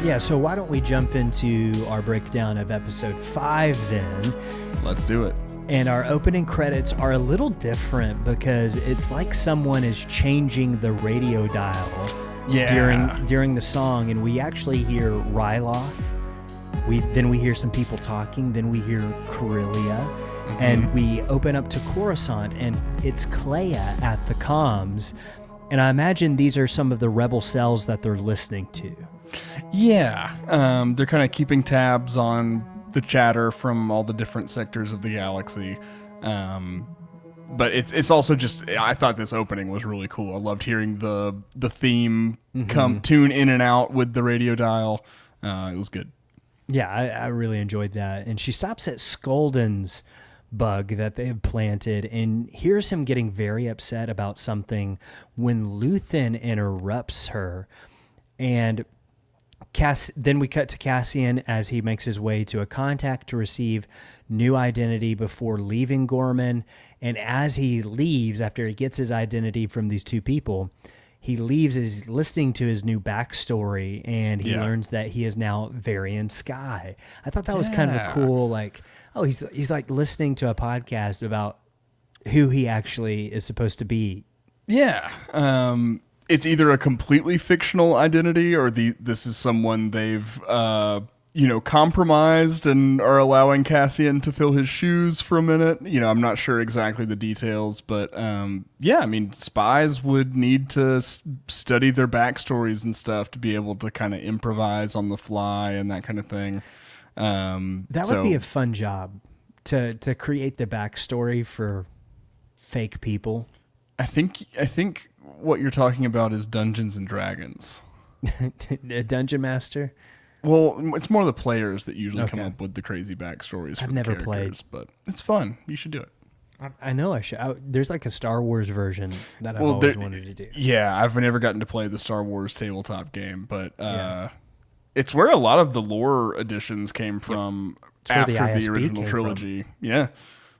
Yeah, so why don't we jump into our breakdown of episode 5 then? Let's do it. And our opening credits are a little different because it's like someone is changing the radio dial during the song, and we actually hear Ryloth. Then we hear some people talking, then we hear Corellia, and we open up to Coruscant, and it's Kleya at the comms. And I imagine these are some of the rebel cells that they're listening to. Yeah, they're kind of keeping tabs on the chatter from all the different sectors of the galaxy. But it's also just, I thought this opening was really cool. I loved hearing the theme tune in and out with the radio dial. It was good. Yeah, I really enjoyed that. And she stops at Skolden's bug that they have planted and hears him getting very upset about something when Luthen interrupts her. And then we cut to Cassian as he makes his way to a contact to receive new identity before leaving Ghorman. And as he leaves, after he gets his identity from these two people, he leaves is listening to his new backstory, and he learns that he is now Varian Sky. I thought that was kind of a cool, like, oh, he's like listening to a podcast about who he actually is supposed to be. Yeah. It's either a completely fictional identity or this is someone they've, compromised and are allowing Cassian to fill his shoes for a minute. I'm not sure exactly the details, but spies would need to study their backstories and stuff to be able to kind of improvise on the fly and that kind of thing. That would be a fun job to create the backstory for fake people. I think what you're talking about is Dungeons and Dragons. A dungeon master? Well, it's more the players that usually come up with the crazy backstories for I've the never characters, played. But it's fun. You should do it. I know I should. There's like a Star Wars version that I've always wanted to do. Yeah, I've never gotten to play the Star Wars tabletop game, but it's where a lot of the lore additions came from after the original trilogy. Yeah.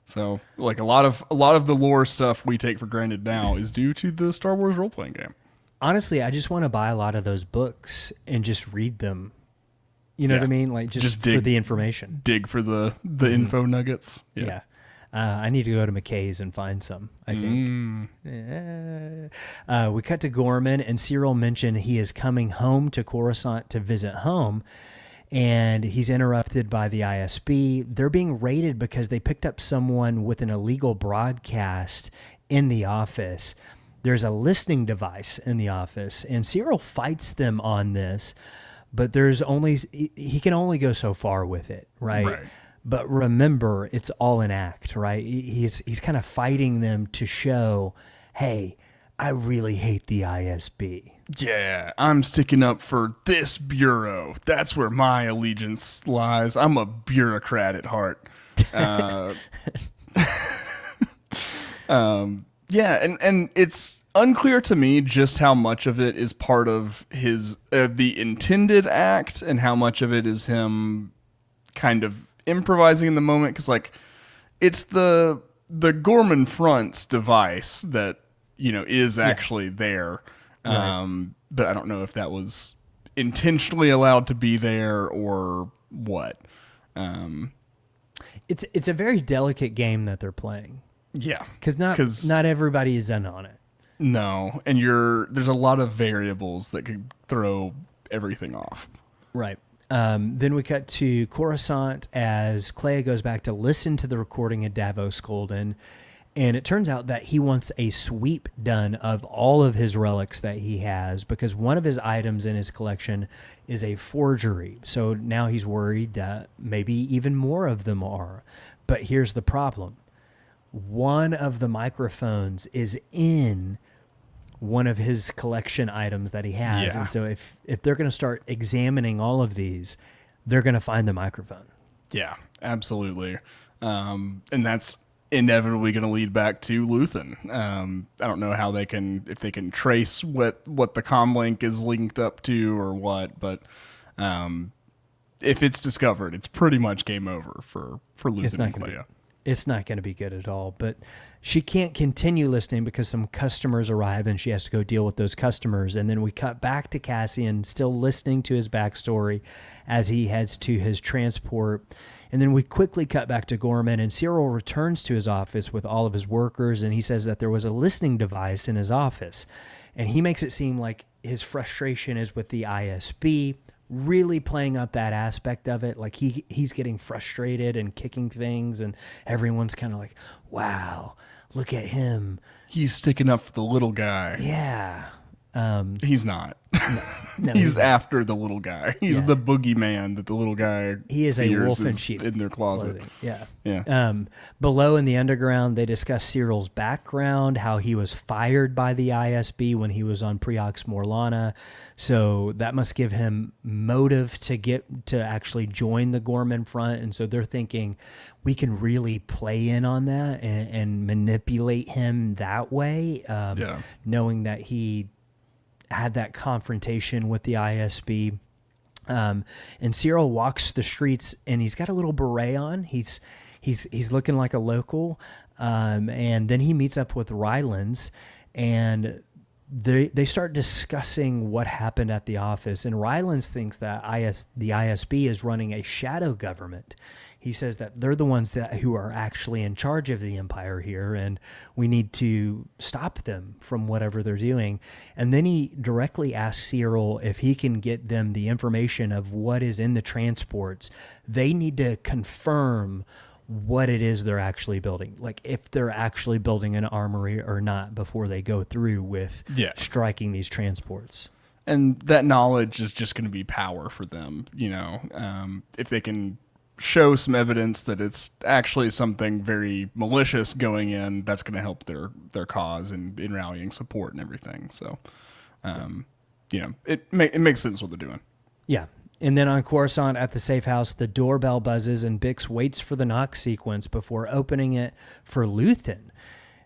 So, like a lot of the lore stuff we take for granted now is due to the Star Wars role-playing game. Honestly, I just want to buy a lot of those books and just read them. You know what I mean? Like just for the information. Dig for the info nuggets. Yeah. I need to go to McKay's and find some, I think. We cut to Ghorman, and Cyril mentioned he is coming home to Coruscant to visit home. And he's interrupted by the ISB. They're being raided because they picked up someone with an illegal broadcast in the office. There's a listening device in the office, and Cyril fights them on this, but he can only go so far with it, right? But remember, it's all an act, right? He's kind of fighting them to show, hey, I really hate the ISB. Yeah, I'm sticking up for this bureau. That's where my allegiance lies. I'm a bureaucrat at heart. And it's unclear to me just how much of it is part of his the intended act and how much of it is him kind of improvising in the moment. Because it's the Ghorman Front's device that is actually there. But I don't know if that was intentionally allowed to be there or what. It's a very delicate game that they're playing. Yeah, because not everybody is in on it. No, and there's a lot of variables that could throw everything off. Right. Then we cut to Coruscant as Kleya goes back to listen to the recording of Davos Golden. And it turns out that he wants a sweep done of all of his relics that he has because one of his items in his collection is a forgery. So now he's worried that maybe even more of them are. But here's the problem. One of the microphones is in one of his collection items that he has. Yeah. And so if they're going to start examining all of these, they're going to find the microphone. Yeah, absolutely. And that's inevitably going to lead back to Luthen. I don't know how if they can trace what the comlink is linked up to or what, but if it's discovered, it's pretty much game over for Luthen and Kleya. It's not going to be good at all. But she can't continue listening because some customers arrive and she has to go deal with those customers. And then we cut back to Cassian still listening to his backstory as he heads to his transport. And then we quickly cut back to Ghorman, and Cyril returns to his office with all of his workers, and he says that there was a listening device in his office. And he makes it seem like his frustration is with the ISB, really playing up that aspect of it. Like he's getting frustrated and kicking things, and everyone's kind of like, wow, look at him. He's sticking up for the little guy. Yeah. He's not. No, he's after the little guy. He's the boogeyman that the little guy he is a wolf in sheep in their closet. clothing. Yeah. Yeah. Below in the underground, they discuss Cyril's background, how he was fired by the ISB when he was on Preox Morlana. So that must give him motive to actually join the Ghorman Front. And so they're thinking we can really play in on that and manipulate him that way, knowing that he had that confrontation with the ISB. And Cyril walks the streets and he's got a little beret on. He's looking like a local. And then he meets up with Rylands, and they start discussing what happened at the office. And Rylands thinks that the ISB is running a shadow government. He says that they're the ones who are actually in charge of the Empire here, and we need to stop them from whatever they're doing. And then he directly asks Cyril if he can get them the information of what is in the transports. They need to confirm what it is they're actually building, like if they're actually building an armory or not before they go through with striking these transports. And that knowledge is just going to be power for them, if they can show some evidence that it's actually something very malicious going in, that's going to help their cause and in rallying support and everything. So, it makes sense what they're doing. Yeah. And then on Coruscant at the safe house, the doorbell buzzes and Bix waits for the knock sequence before opening it for Luthen.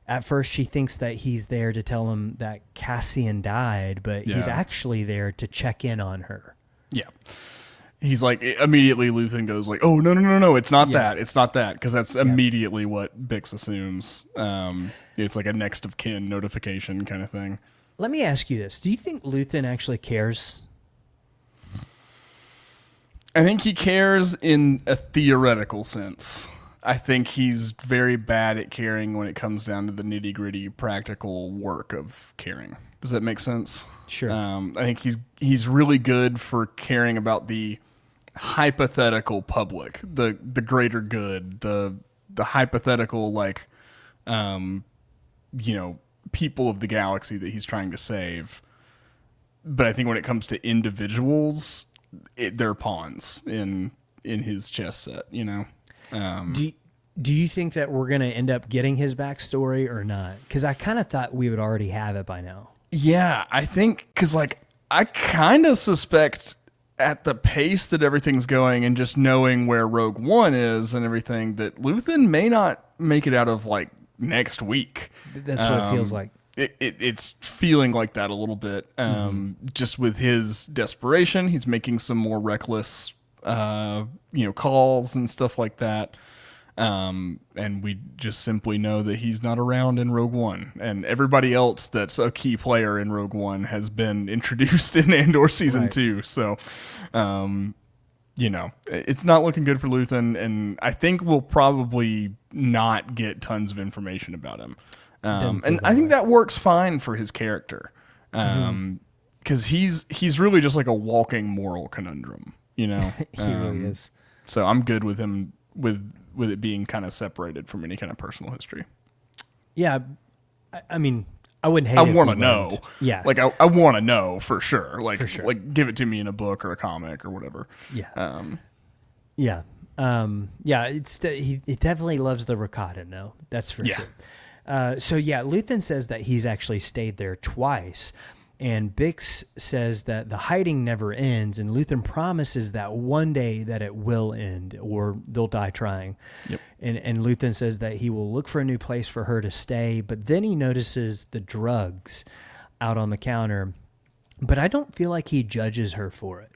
At first, she thinks that he's there to tell him that Cassian died, but he's actually there to check in on her. Yeah. He's like, immediately Luthen goes like, oh, no, it's not that. It's not that. Because that's immediately what Bix assumes. It's like a next of kin notification kind of thing. Let me ask you this. Do you think Luthen actually cares? I think he cares in a theoretical sense. I think he's very bad at caring when it comes down to the nitty gritty practical work of caring. Does that make sense? Sure. I think he's really good for caring about the hypothetical public, the greater good, the hypothetical people of the galaxy that he's trying to save. But I think when it comes to individuals, they're pawns in his chess set. Do you think that we're going to end up getting his backstory or not? Because I kind of thought we would already have it by now. Yeah, I think because I kind of suspect at the pace that everything's going and just knowing where Rogue One is and everything that Luthen may not make it out of next week. That's what it feels like. It's feeling like that a little bit. Just with his desperation, he's making some more reckless, calls and stuff like that. And we just simply know that he's not around in Rogue One, and everybody else that's a key player in Rogue One has been introduced in Andor season 2. So, it's not looking good for Luthen, and I think we'll probably not get tons of information about him. And I think that works fine for his character. Cause he's really just like a walking moral conundrum, He really is. So I'm good with him with it being kind of separated from any kind of personal history. Yeah. I mean, I wouldn't hate it. I want to know. Yeah. I want to know for sure. For sure. Like give it to me in a book or a comic or whatever. Yeah. He definitely loves the Rakatan though. That's for sure. Luthen says that he's actually stayed there twice. And Bix says that the hiding never ends, and Luthen promises that one day that it will end, or they'll die trying. Yep. And Luthen says that he will look for a new place for her to stay, but then he notices the drugs out on the counter. But I don't feel like he judges her for it.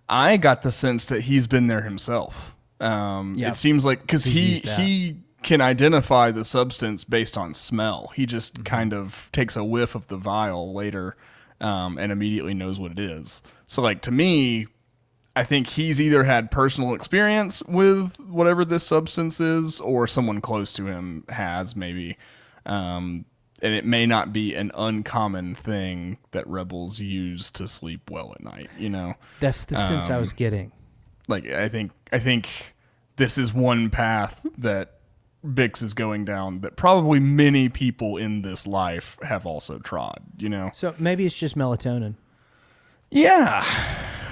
I got the sense that he's been there himself. It seems like because he can identify the substance based on smell. He just kind of takes a whiff of the vial later and immediately knows what it is. So, like, to me, I think he's either had personal experience with whatever this substance is, or someone close to him has, maybe. And it may not be an uncommon thing that rebels use to sleep well at night, you know? That's the sense I was getting. Like, I think this is one path that Bix is going down that probably many people in this life have also trod, you know? So maybe it's just melatonin. Yeah.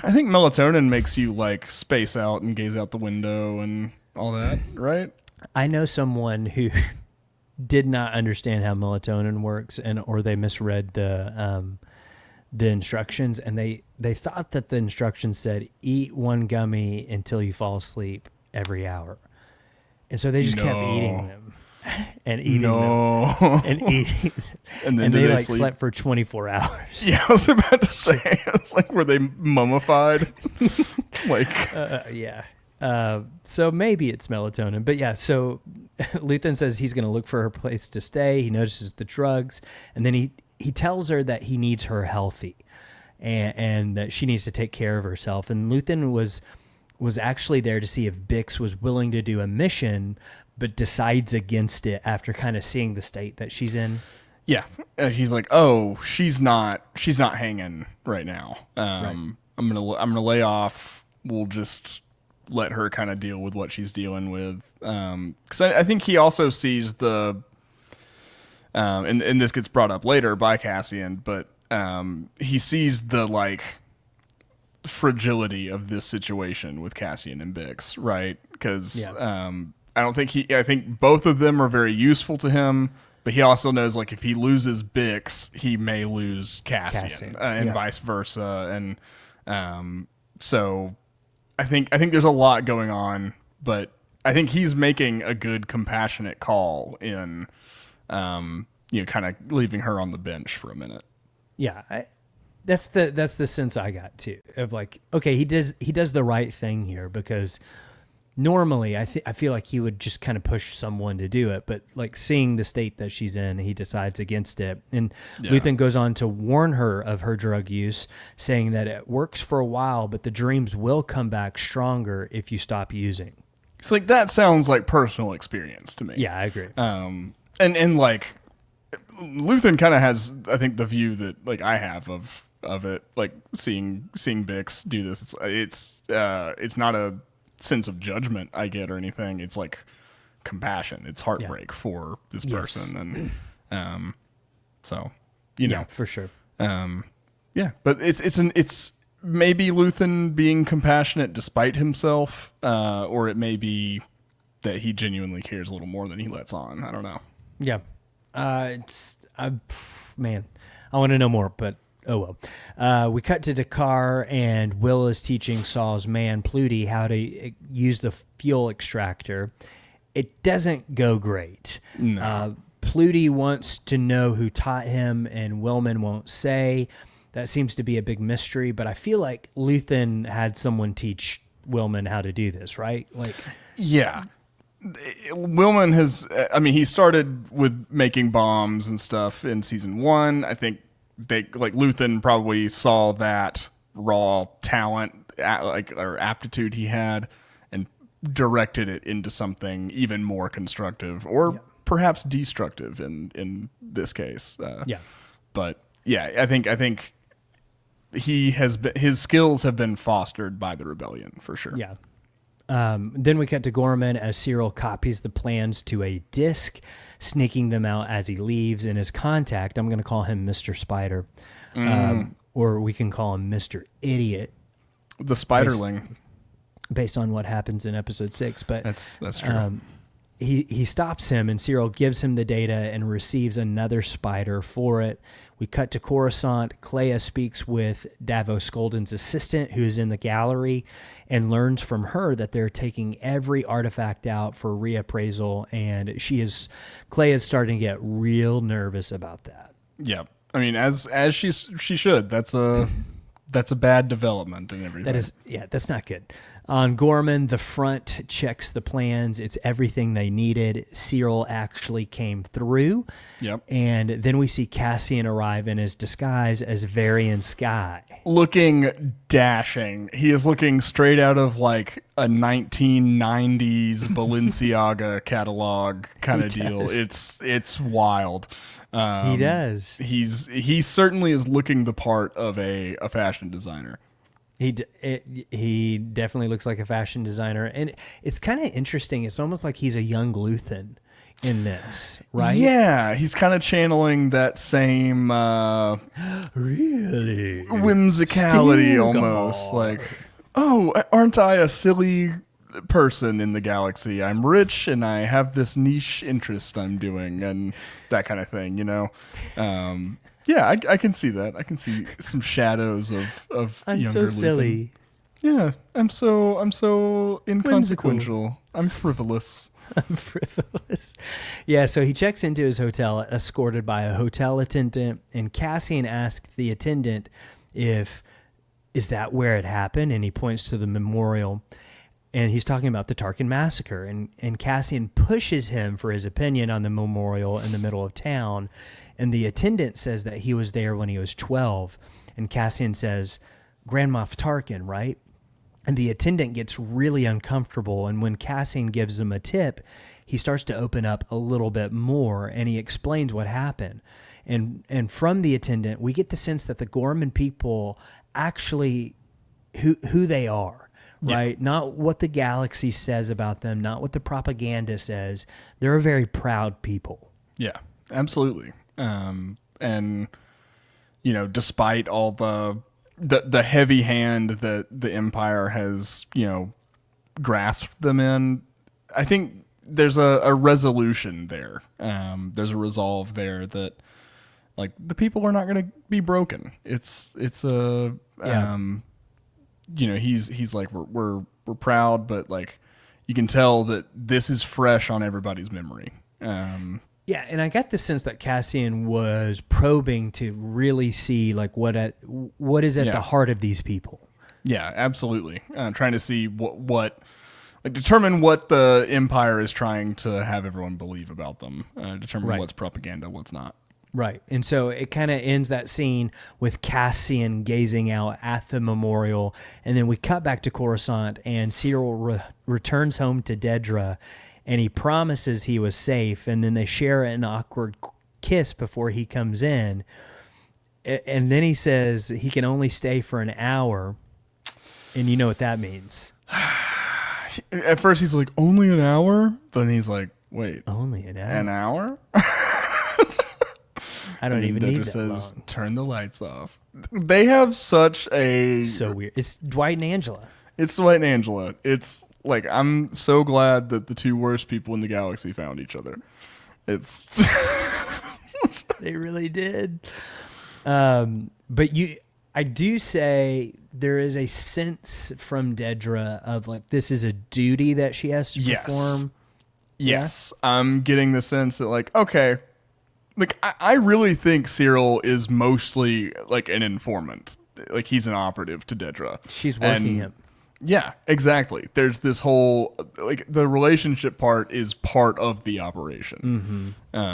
I think melatonin makes you like space out and gaze out the window and all that, right? I know someone who did not understand how melatonin works, or they misread the instructions, and they thought that the instructions said eat one gummy until you fall asleep every hour. And so they just kept eating them and eating them and eating. And then they like slept for 24 hours. Yeah, I was about to say, it's like, were they mummified? Yeah. So maybe it's melatonin. But yeah, so Luthen says he's going to look for her place to stay. He notices the drugs. And then he tells her that he needs her healthy and that she needs to take care of herself. And Luthen was actually there to see if Bix was willing to do a mission, but decides against it after kind of seeing the state that she's in. Yeah, he's like, oh, she's not hanging right now. Right. I'm gonna lay off. We'll just let her kind of deal with what she's dealing with. Because I think he also sees the, and this gets brought up later by Cassian, but he sees the like fragility of this situation with Cassian and Bix, right? Because I think both of them are very useful to him, but he also knows like if he loses Bix, he may lose Cassian. And vice versa. And so I think there's a lot going on, but I think he's making a good compassionate call in kind of leaving her on the bench for a minute. Yeah, that's the sense I got too, of like, okay, he does the right thing here, because normally I feel like he would just kind of push someone to do it, but like seeing the state that she's in, he decides against it. And Luthen goes on to warn her of her drug use, saying that it works for a while, but the dreams will come back stronger if you stop using. It's like, that sounds like personal experience to me. Yeah, I agree. And like Luthen kind of has, I think, the view that like I have of it, like seeing Bix do this. It's not a sense of judgment I get or anything. It's like compassion. It's heartbreak for this person. And so, you know, for sure. But it's maybe Luthen being compassionate despite himself, or it may be that he genuinely cares a little more than he lets on. I don't know. Yeah. Man, I want to know more, but oh well. We cut to Dakar, and Will is teaching Saw's man, Pluty, how to use the fuel extractor. It doesn't go great. No. Pluty wants to know who taught him, and Willman won't say. That seems to be a big mystery, but I feel like Luthen had someone teach Willman how to do this, right? Like, yeah. Willman he started with making bombs and stuff in season 1. I think Luthen probably saw that raw talent, or aptitude he had, and directed it into something even more constructive, or perhaps destructive in this case. But yeah, I think his skills have been fostered by the rebellion for sure. Yeah. Then we cut to Ghorman as Cyril copies the plans to a disk, sneaking them out as he leaves. And his contact, I'm going to call him Mr. Spider, or we can call him Mr. Idiot. The Spiderling. Based on what happens in episode 6. But that's true. He stops him, and Cyril gives him the data and receives another spider for it. We cut to Coruscant. Kleya speaks with Davos Skolden's assistant, who is in the gallery, and learns from her that they're taking every artifact out for reappraisal, and Kleya is starting to get real nervous about that. Yeah, I mean, as she should. That's a bad development and everything. That's not good. On Ghorman, the front checks the plans. It's everything they needed. Cyril actually came through. Yep. And then we see Cassian arrive in his disguise as Varian Sky. Looking dashing. He is looking straight out of like a 1990s Balenciaga catalog kind of deal. It's wild. He does. He certainly is looking the part of a fashion designer. He definitely looks like a fashion designer, and it's kind of interesting. It's almost like he's a young Luthen in this, right? Yeah, he's kind of channeling that same really whimsicality almost. Like, oh, aren't I a silly person in the galaxy? I'm rich and I have this niche interest I'm doing, and that kind of thing, you know. Yeah, I can see that. I can see some shadows of I'm younger so silly. Luthen. Yeah, I'm so inconsequential. Whimsical. I'm frivolous. I'm frivolous. Yeah, so he checks into his hotel, escorted by a hotel attendant, and Cassian asks the attendant is that where it happened? And he points to the memorial, and he's talking about the Tarkin massacre. And Cassian pushes him for his opinion on the memorial in the middle of town. And the attendant says that he was there when he was 12. And Cassian says, Grand Moff Tarkin, right? And the attendant gets really uncomfortable. And when Cassian gives him a tip, he starts to open up a little bit more. And he explains what happened. And from the attendant, we get the sense that the Ghorman people actually, who they are, right? Yeah. Not what the galaxy says about them, not what the propaganda says. They're a very proud people. Yeah, absolutely. And you know, despite all the heavy hand that the Empire has, you know, grasped them in, I think there's a resolution there. There's a resolve there that, like, the people are not going to be broken. It's a you know, he's like, we're proud, but like, you can tell that this is fresh on everybody's memory. Yeah, and I got the sense that Cassian was probing to really see like what is at the heart of these people. Yeah, absolutely. Trying to see what determine what the Empire is trying to have everyone believe about them. Determine what's propaganda, what's not. Right. And so it kind of ends that scene with Cassian gazing out at the memorial, and then we cut back to Coruscant, and Cyril returns home to Dedra. And he promises he was safe, and then they share an awkward kiss before he comes in. And then he says he can only stay for an hour, and you know what that means. At first he's like, only an hour? But then he's like, wait. Only an hour? An hour? I don't even need that says, long. Turn the lights off. They have such a... So weird. It's Dwight and Angela. It's Dwight and Angela. It's... Like, I'm so glad that the two worst people in the galaxy found each other. It's... They really did. But I do say there is a sense from Dedra of, like, this is a duty that she has to perform. Yes. Yeah? I'm getting the sense that, like, okay, like, I really think Cyril is mostly, like, an informant. Like, he's an operative to Dedra. She's working him. Yeah, exactly. There's this whole, like, the relationship part is part of the operation. Mm-hmm.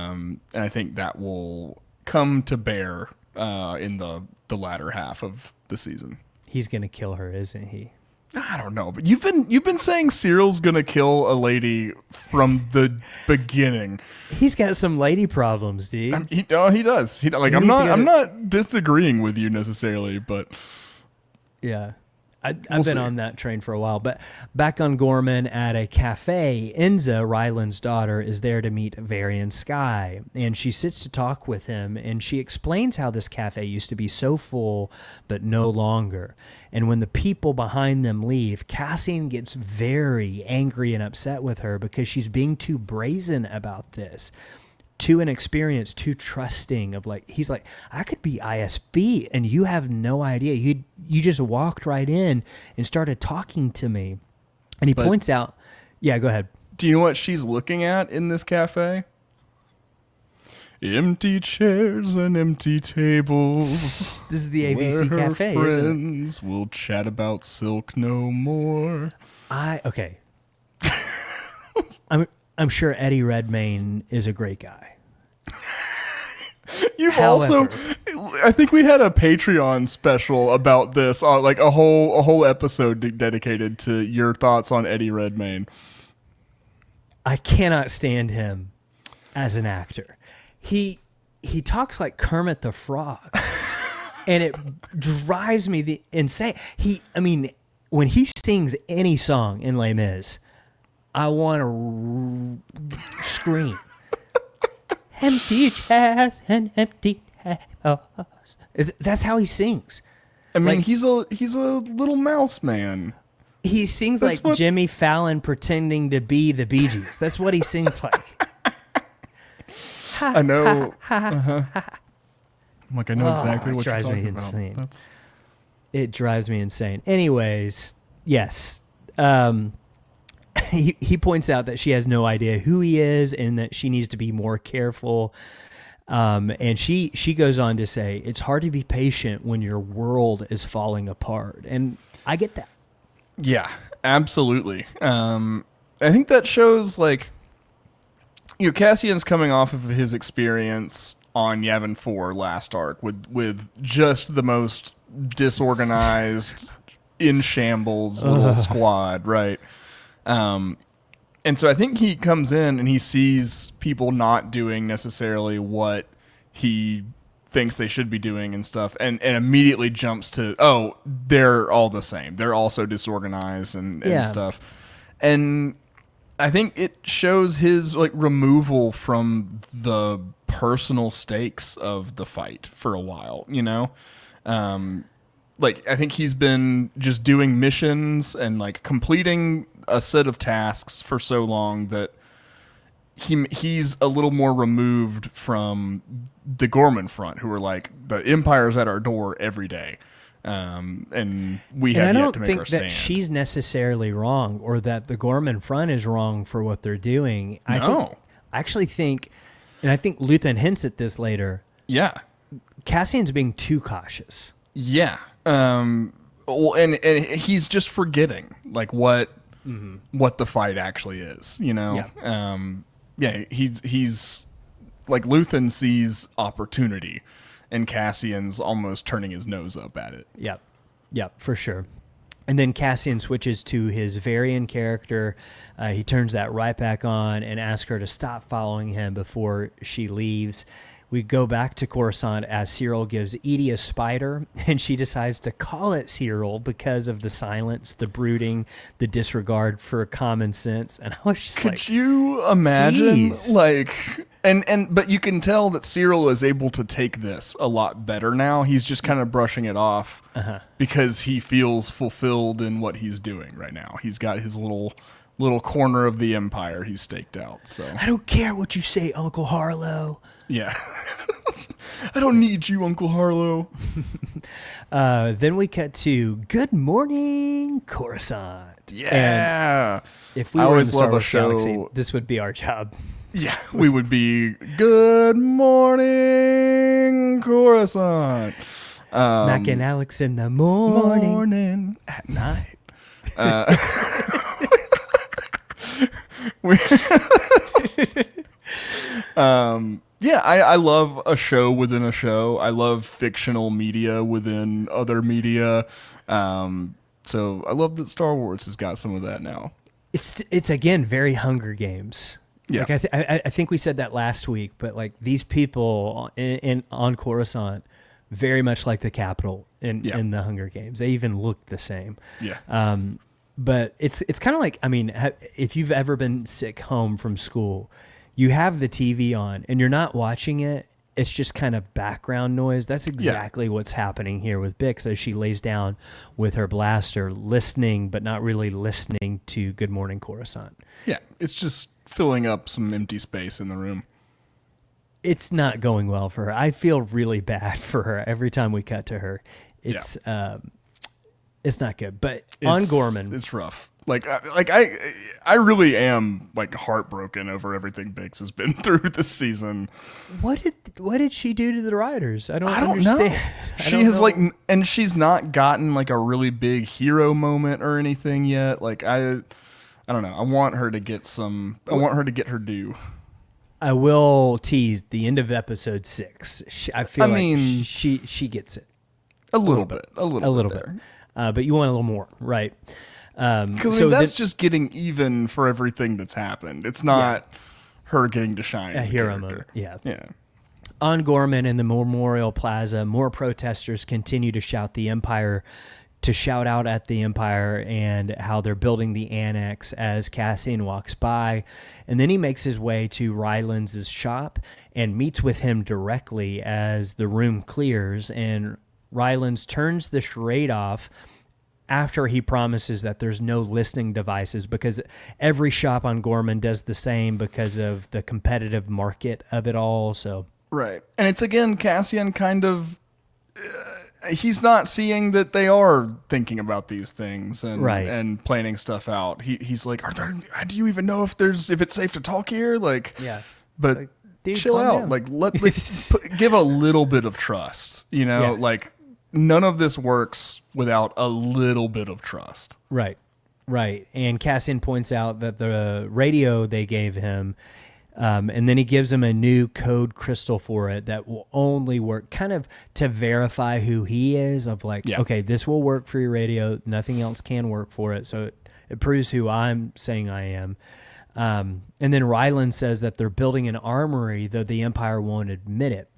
And I think that will come to bear in the latter half of the season. He's going to kill her, isn't he? I don't know, but you've been saying Cyril's going to kill a lady from the beginning. He's got some lady problems, dude. He does. I'm not disagreeing with you necessarily, but yeah. I've been on that train for a while, but back on Ghorman at a cafe, Enza, Ryland's daughter, is there to meet Varian Sky, and she sits to talk with him, and she explains how this cafe used to be so full, but no longer. And when the people behind them leave, Cassian gets very angry and upset with her because she's being too brazen about this. Too inexperienced, too trusting of, like, he's like, I could be ISB and you have no idea. You just walked right in and started talking to me. And he points out, yeah, go ahead. Do you know what she's looking at in this cafe? Empty chairs and empty tables. This is the ABC where her Cafe, isn't it? friends will chat about silk no more. Okay. I'm sure Eddie Redmayne is a great guy. Also, I think we had a Patreon special about this, like a whole episode dedicated to your thoughts on Eddie Redmayne. I cannot stand him as an actor. He talks like Kermit the Frog, and it drives me insane. When he sings any song in Les Mis, I want to scream. Empty chairs and empty tables. That's how he sings. I mean, he's a little mouse man. He sings like Jimmy Fallon pretending to be the Bee Gees. That's what he sings like. I know. I know exactly what you're talking insane. about. It drives me insane. Anyways, yes. He points out that she has no idea who he is and that she needs to be more careful. And she goes on to say, it's hard to be patient when your world is falling apart. And I get that. Yeah, absolutely. I think that shows, like, Cassian's coming off of his experience on Yavin 4 last arc with just the most disorganized, in shambles little squad, right? And so I think he comes in and he sees people not doing necessarily what he thinks they should be doing and stuff, and immediately jumps to, oh, they're all the same. They're also disorganized and stuff. And I think it shows his like removal from the personal stakes of the fight for a while, like I think he's been just doing missions and like completing a set of tasks for so long that he's a little more removed from the Ghorman Front, who are like, the Empire's at our door every day. And we have yet to make our stand. I don't think that she's necessarily wrong, or that the Ghorman Front is wrong for what they're doing. I actually think, and I think Luthen hints at this later. Yeah. Cassian's being too cautious. Yeah. Well, and he's just forgetting like what the fight actually is, Yeah. He's like, Luthen sees opportunity, and Cassian's almost turning his nose up at it. Yep, for sure. And then Cassian switches to his Varian character. He turns that right back on and asks her to stop following him before she leaves. We go back to Coruscant as Cyril gives Edie a spider, and she decides to call it Cyril because of the silence, the brooding, the disregard for common sense. And I was just could you imagine, geez. Like, but you can tell that Cyril is able to take this a lot better now. He's just kind of brushing it off because he feels fulfilled in what he's doing right now. He's got his little corner of the Empire he's staked out. So I don't care what you say, Uncle Harlow. Yeah. I don't need you, Uncle Harlow. Then we cut to Good Morning Coruscant. Yeah. And if we were in the Star Wars galaxy, this would be our job. Yeah, we would be Good Morning Coruscant. Mac and Alex in the morning. At night. Yeah, I love a show within a show. I love fictional media within other media. So I love that Star Wars has got some of that now. It's again very Hunger Games. Yeah, like I think we said that last week, but like these people on Coruscant, very much like the Capitol in the Hunger Games. They even look the same. Yeah. But it's kind of like, I mean, if you've ever been sick home from school, you have the TV on and you're not watching it. It's just kind of background noise. That's exactly what's happening here with Bix as she lays down with her blaster, listening, but not really listening to Good Morning Coruscant. Yeah, it's just filling up some empty space in the room. It's not going well for her. I feel really bad for her every time we cut to her. It's not good. But on Ghorman, it's rough. I really am like heartbroken over everything Biggs has been through this season. What did she do to the writers? I don't know. understand. She has like, and she's not gotten like a really big hero moment or anything yet. Like I don't know. I want her to get her due. I will tease the end of episode 6. I feel like she gets it a little bit. But you want a little more, right? Because that's just getting even for everything that's happened. It's not her getting to shine. A hero moment. Yeah. On Ghorman in the Memorial Plaza, more protesters continue to shout out at the Empire and how they're building the annex as Cassian walks by. And then he makes his way to Rylands' shop and meets with him directly as the room clears. And Rylands turns the charade off after he promises that there's no listening devices, because every shop on Ghorman does the same because of the competitive market of it all. So right. And it's again Cassian kind of he's not seeing that they are thinking about these things and planning stuff out. He's like, do you even know if it's safe to talk here? Like, yeah, but like, dude, chill out. down. Like let's give a little bit of trust, like none of this works without a little bit of trust. Right. And Cassian points out that the radio they gave him, and then he gives him a new code crystal for it that will only work kind of to verify who he is, of like, okay, this will work for your radio. Nothing else can work for it. So it proves who I'm saying I am. And then Ryland says that they're building an armory, though the Empire won't admit it.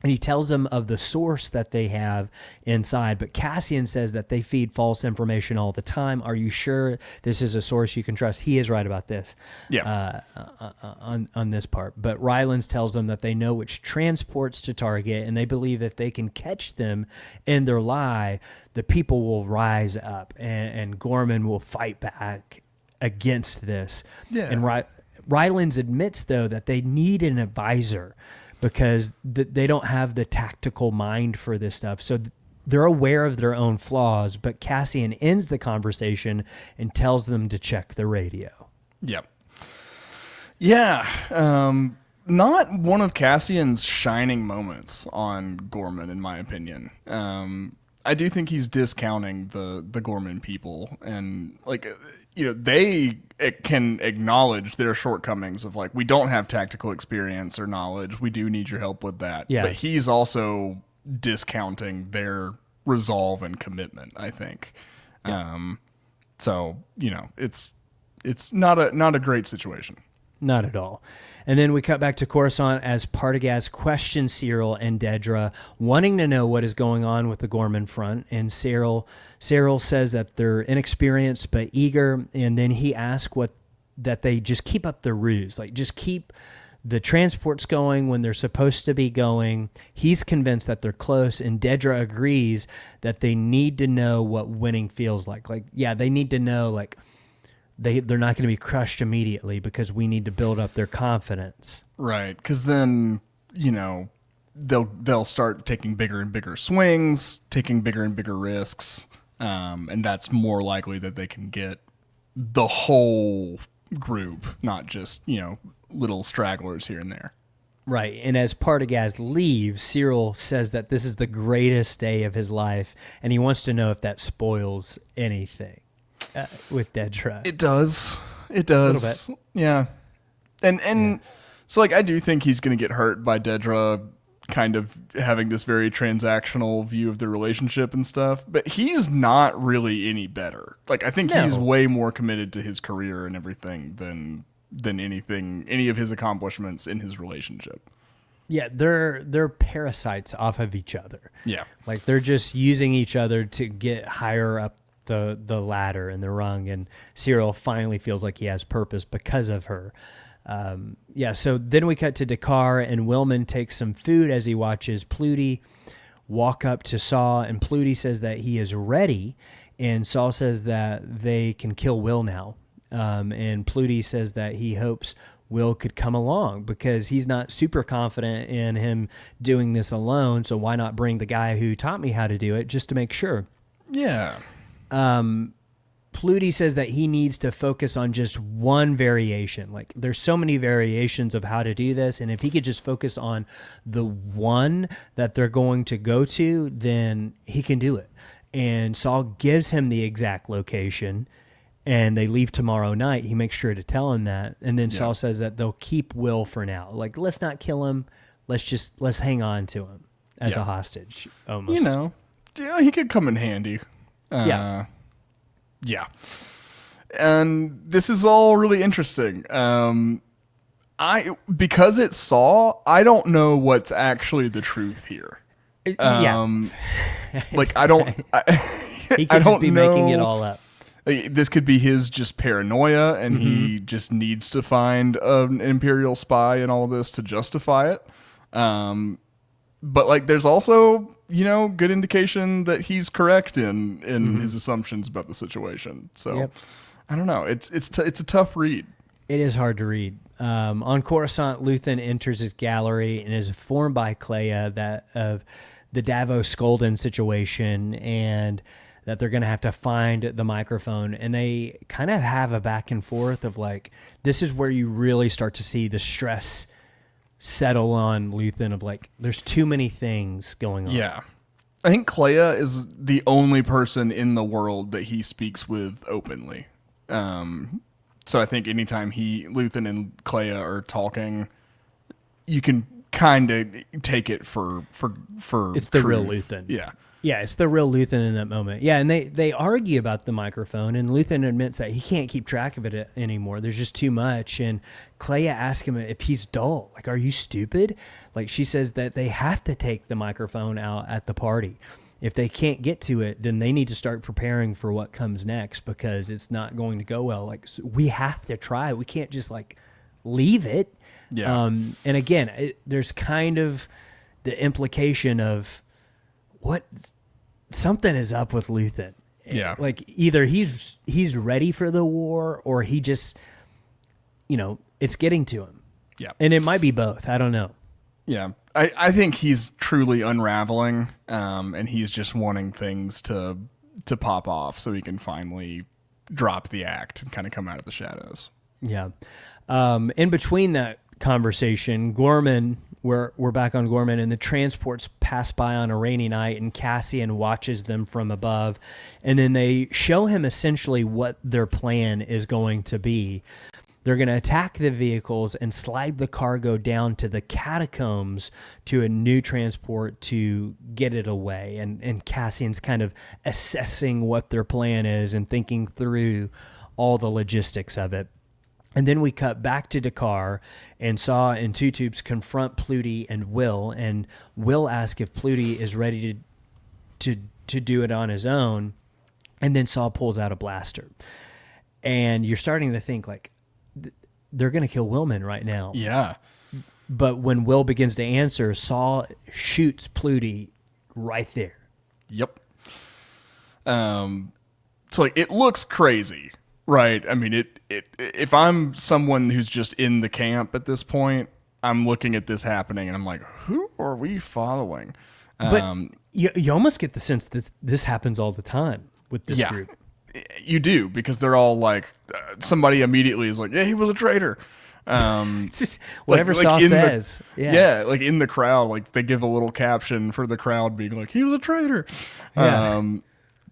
And he tells them of the source that they have inside. But Cassian says that they feed false information all the time. Are you sure this is a source you can trust? He is right about this. On this part. But Rylands tells them that they know which transports to target, and they believe that they can catch them in their lie, the people will rise up, and Ghorman will fight back against this. Yeah. And Rylands admits, though, that they need an advisor, because they don't have the tactical mind for this stuff. So they're aware of their own flaws, but Cassian ends the conversation and tells them to check the radio. Yep. Yeah. Not one of Cassian's shining moments on Ghorman, in my opinion. I do think he's discounting the Ghorman people, and they can acknowledge their shortcomings of like, we don't have tactical experience or knowledge. We do need your help with that. Yeah. But he's also discounting their resolve and commitment, I think. Yeah. So, it's not a great situation. Not at all. And then we cut back to Coruscant as Partagaz questions Cyril and Dedra, wanting to know what is going on with the Ghorman Front. And Cyril says that they're inexperienced but eager. And then he asks that they just keep up the ruse, like just keep the transports going when they're supposed to be going. He's convinced that they're close, and Dedra agrees that they need to know what winning feels like. Like, yeah, they need to know, like, they're not going to be crushed immediately, because we need to build up their confidence. Right, because then, they'll start taking bigger and bigger swings, taking bigger and bigger risks, and that's more likely that they can get the whole group, not just, little stragglers here and there. Right, and as Partagaz leaves, Cyril says that this is the greatest day of his life, and he wants to know if that spoils anything. With Dedra. It does. A little bit. Yeah. And so, like, I do think he's going to get hurt by Dedra kind of having this very transactional view of their relationship and stuff, but he's not really any better. Like, I think he's way more committed to his career and everything than any of his accomplishments in his relationship. Yeah, they're parasites off of each other. Yeah. Like, they're just using each other to get higher up the ladder and the rung, and Cyril finally feels like he has purpose because of her. So then we cut to Dakar, and Willman takes some food as he watches Pluty walk up to Saw, and Pluty says that he is ready, and Saw says that they can kill Will now. And Pluty says that he hopes Will could come along, because he's not super confident in him doing this alone, so why not bring the guy who taught me how to do it just to make sure? Yeah. Pluty says that he needs to focus on just one variation. Like, there's so many variations of how to do this, and if he could just focus on the one that they're going to go to, then he can do it. And Saul gives him the exact location, and they leave tomorrow night. He makes sure to tell him that, and then Saul says that they'll keep Will for now. Like, let's not kill him. Let's hang on to him as a hostage, almost. You know, yeah, he could come in handy. Yeah. Yeah. And this is all really interesting. Because it's Saw, I don't know what's actually the truth here. Like, I don't. He could just be making it all up. This could be his just paranoia, and he just needs to find an Imperial spy and all this to justify it. But like, there's also, you know, good indication that he's correct in his assumptions about the situation. So I don't know. It's a tough read. It is hard to read. On Coruscant, Luthen enters his gallery and is informed by Kleya that of the Davos Skolden situation, and that they're going to have to find the microphone. And they kind of have a back and forth of like, this is where you really start to see the stress settle on Luthen of like, there's too many things going on. Yeah. I think Kleya is the only person in the world that he speaks with openly. So I think anytime Luthen and Kleya are talking, you can kind of take it for it's the truth. real Luthen. Yeah. Yeah, it's the real Luthen in that moment. Yeah, and they argue about the microphone, and Luthen admits that he can't keep track of it anymore. There's just too much. And Kleya asks him if he's dull. Like, are you stupid? Like, she says that they have to take the microphone out at the party. If they can't get to it, then they need to start preparing for what comes next, because it's not going to go well. Like, we have to try. We can't just, like, leave it. Yeah. And again, there's kind of the implication of what something is up with Luthen. Yeah. Like, either he's ready for the war, or he just, you know, it's getting to him. Yeah. And it might be both. I don't know. Yeah. I think he's truly unraveling, and he's just wanting things to pop off so he can finally drop the act and kind of come out of the shadows. Yeah. In between that conversation, Ghorman, we're back on Ghorman, and the transports pass by on a rainy night, and Cassian watches them from above, and then they show him essentially what their plan is going to be. They're going to attack the vehicles and slide the cargo down to the catacombs to a new transport to get it away. And Cassian's kind of assessing what their plan is and thinking through all the logistics of it. And then we cut back to Dakar, and Saw and Two Tubes confront Pluty and Will, and Will asks if Pluty is ready to do it on his own, and then Saw pulls out a blaster. And you're starting to think, like, they're going to kill Willman right now. Yeah. But when Will begins to answer, Saw shoots Pluty right there. Yep. So, like, it looks crazy. Right. I mean, if I'm someone who's just in the camp at this point, I'm looking at this happening and I'm like, who are we following? But you almost get the sense that this happens all the time with this group. You do, because they're all like, somebody immediately is like, yeah, he was a traitor. Whatever Saw says. Yeah, like in the crowd, like they give a little caption for the crowd being like, he was a traitor. Yeah.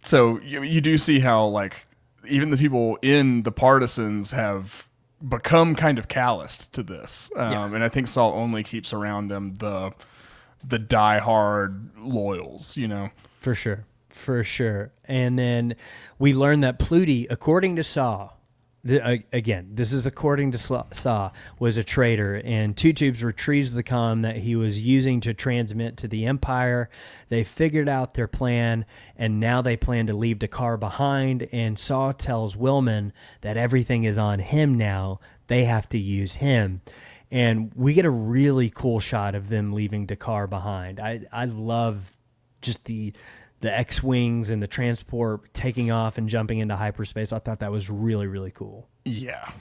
So you do see how, like, even the people in the partisans have become kind of calloused to this. And I think Saul only keeps around him the diehard loyals, you know? For sure. And then we learn that Pluty, according to Saw, again, this is according to Saw, was a traitor, and Two Tubes retrieves the comm that he was using to transmit to the Empire. They figured out their plan, and now they plan to leave Dakar behind, and Saw tells Willman that everything is on him now. They have to use him. And we get a really cool shot of them leaving Dakar behind. I love just the X-Wings and the transport taking off and jumping into hyperspace. I thought that was really, really cool. Yeah.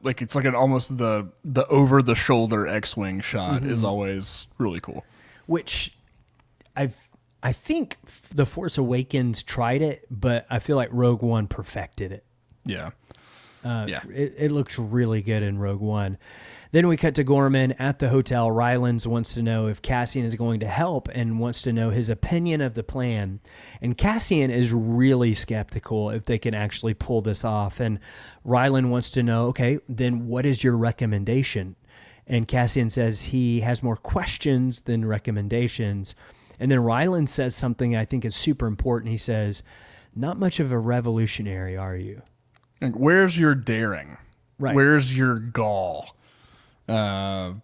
Like, it's like almost the over-the-shoulder X-Wing shot is always really cool. Which I I think The Force Awakens tried it, but I feel like Rogue One perfected it. Yeah. It looks really good in Rogue One. Then we cut to Ghorman at the hotel. Rylance wants to know if Cassian is going to help and wants to know his opinion of the plan. And Cassian is really skeptical if they can actually pull this off. And Rylance wants to know, okay, then what is your recommendation? And Cassian says he has more questions than recommendations. And then Rylance says something I think is super important. He says, not much of a revolutionary, are you? Like, where's your daring? Right. Where's your gall? And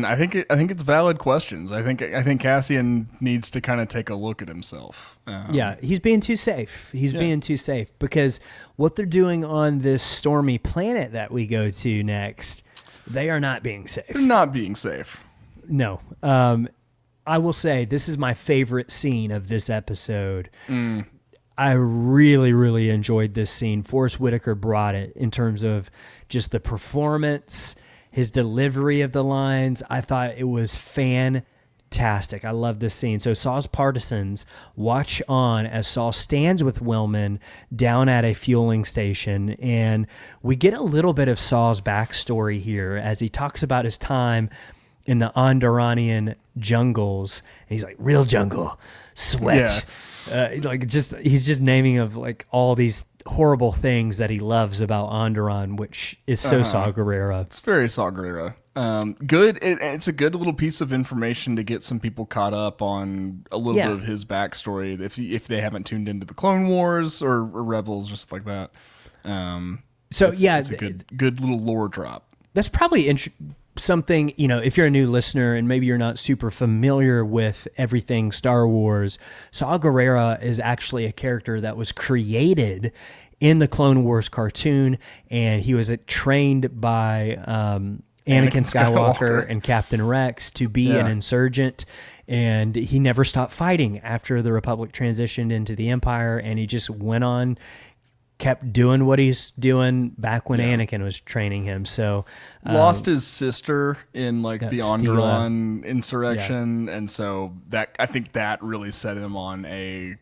I think it's valid questions. I think Cassian needs to kind of take a look at himself. Yeah, he's being too safe. He's being too safe because what they're doing on this stormy planet that we go to next, they are not being safe. They're not being safe. No. I will say this is my favorite scene of this episode. I really, really enjoyed this scene. Forrest Whitaker brought it in terms of just the performance, his delivery of the lines. I thought it was fantastic. I love this scene. So Saw's partisans watch on as Saw stands with Wellman down at a fueling station, and we get a little bit of Saw's backstory here as he talks about his time in the Andoranian jungles. And he's like, real jungle, sweat. He's just naming of like all these horrible things that he loves about Onderon, which is so Saw Gerrera. It's very Saw Gerrera. Good. It's a good little piece of information to get some people caught up on a little bit of his backstory if they haven't tuned into the Clone Wars or Rebels or stuff like that. It's a good little lore drop. That's probably something, if you're a new listener and maybe you're not super familiar with everything Star Wars, Saw Gerrera is actually a character that was created in the Clone Wars cartoon, and he was trained by Anakin Skywalker and Captain Rex to be an insurgent, and he never stopped fighting after the Republic transitioned into the Empire, and he just went on, kept doing what he's doing back when Anakin was training him. So lost his sister in the Onderon insurrection, and so I think that really set him on a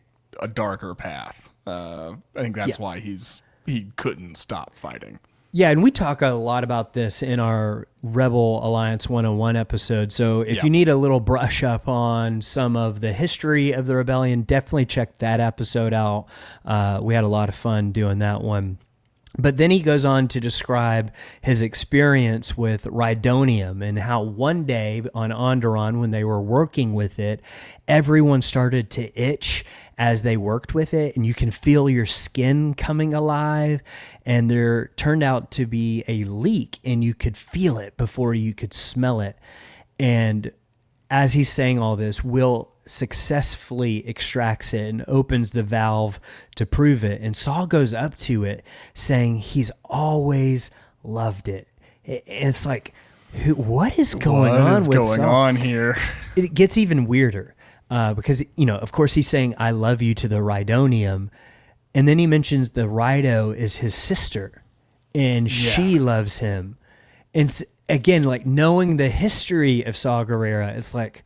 darker path. I think that's why he couldn't stop fighting. Yeah, and we talk a lot about this in our Rebel Alliance 101 episode. So if you need a little brush up on some of the history of the rebellion, definitely check that episode out. We had a lot of fun doing that one. But then he goes on to describe his experience with Rhydonium and how one day on Onderon, when they were working with it, everyone started to itch as they worked with it, and you can feel your skin coming alive, and there turned out to be a leak, and you could feel it before you could smell it. And as he's saying all this, Will successfully extracts it and opens the valve to prove it. And Saw goes up to it saying he's always loved it. And it's like, what is going on with Saw? What is going on here? It gets even weirder because, of course he's saying, I love you to the Rhydonium. And then he mentions the Rhydo is his sister and she loves him. And again, like knowing the history of Saw Gerrera, it's like,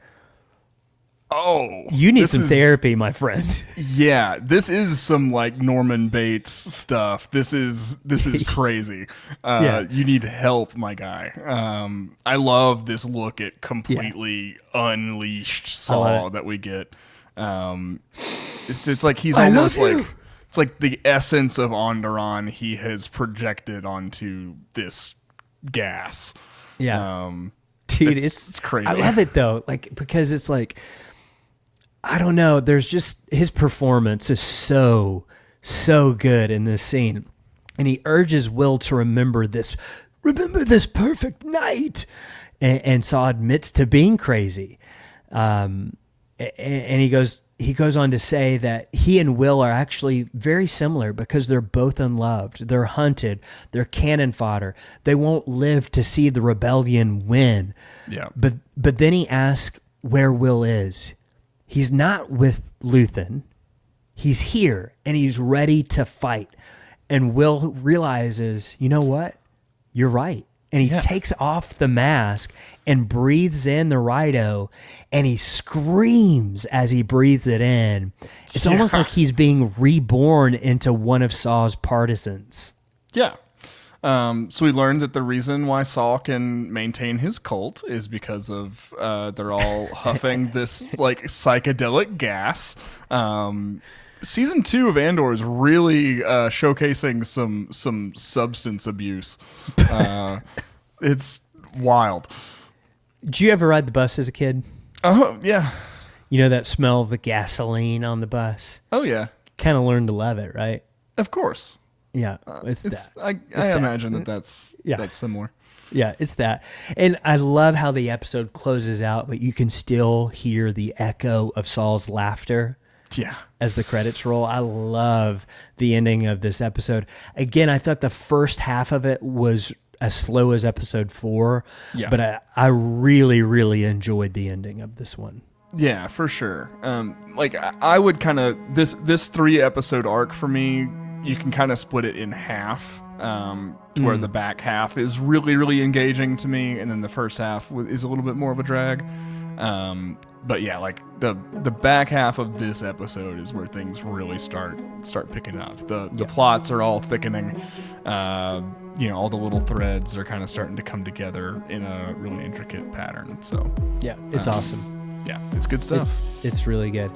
oh, you need some therapy, my friend. Yeah, this is some Norman Bates stuff. This is crazy. You need help, my guy. I love this look at completely unleashed Saw that we get. It's like he's almost like it's like the essence of Onderon he has projected onto this gas. Yeah, dude, it's crazy. I love it though, because it's like, I don't know. There's just his performance is so good in this scene, and he urges Will to remember this perfect night, and Saw admits to being crazy, and he goes on to say that he and Will are actually very similar because they're both unloved, they're hunted, they're cannon fodder, they won't live to see the rebellion win. Yeah, but then he asks where Will is. He's not with Luthen. He's here, and he's ready to fight. And Will realizes, you know what? You're right. and he takes off the mask and breathes in the Rhino, and he screams as he breathes it in. It's almost like he's being reborn into one of Saw's partisans. Yeah. So we learned that the reason why Saw can maintain his cult is because of they're all huffing this like psychedelic gas. Season 2 of Andor is really showcasing some substance abuse. It's wild. Did you ever ride the bus as a kid? Oh yeah. You know that smell of the gasoline on the bus? Oh yeah. Kind of learned to love it, right? Of course. Yeah, it's that. I imagine that's similar. Yeah, it's that. And I love how the episode closes out, but you can still hear the echo of Saul's laughter. Yeah. As the credits roll. I love the ending of this episode. Again, I thought the first half of it was as slow as episode 4, but I really, really enjoyed the ending of this one. Yeah, for sure. Like I would kind of this 3-episode arc for me, you can kind of split it in half, to where the back half is really, really engaging to me, and then the first half is a little bit more of a drag. But yeah, like the back half of this episode is where things really start picking up. The plots are all thickening. All the little threads are kind of starting to come together in a really intricate pattern. So yeah, it's awesome. Yeah, it's good stuff. It's really good.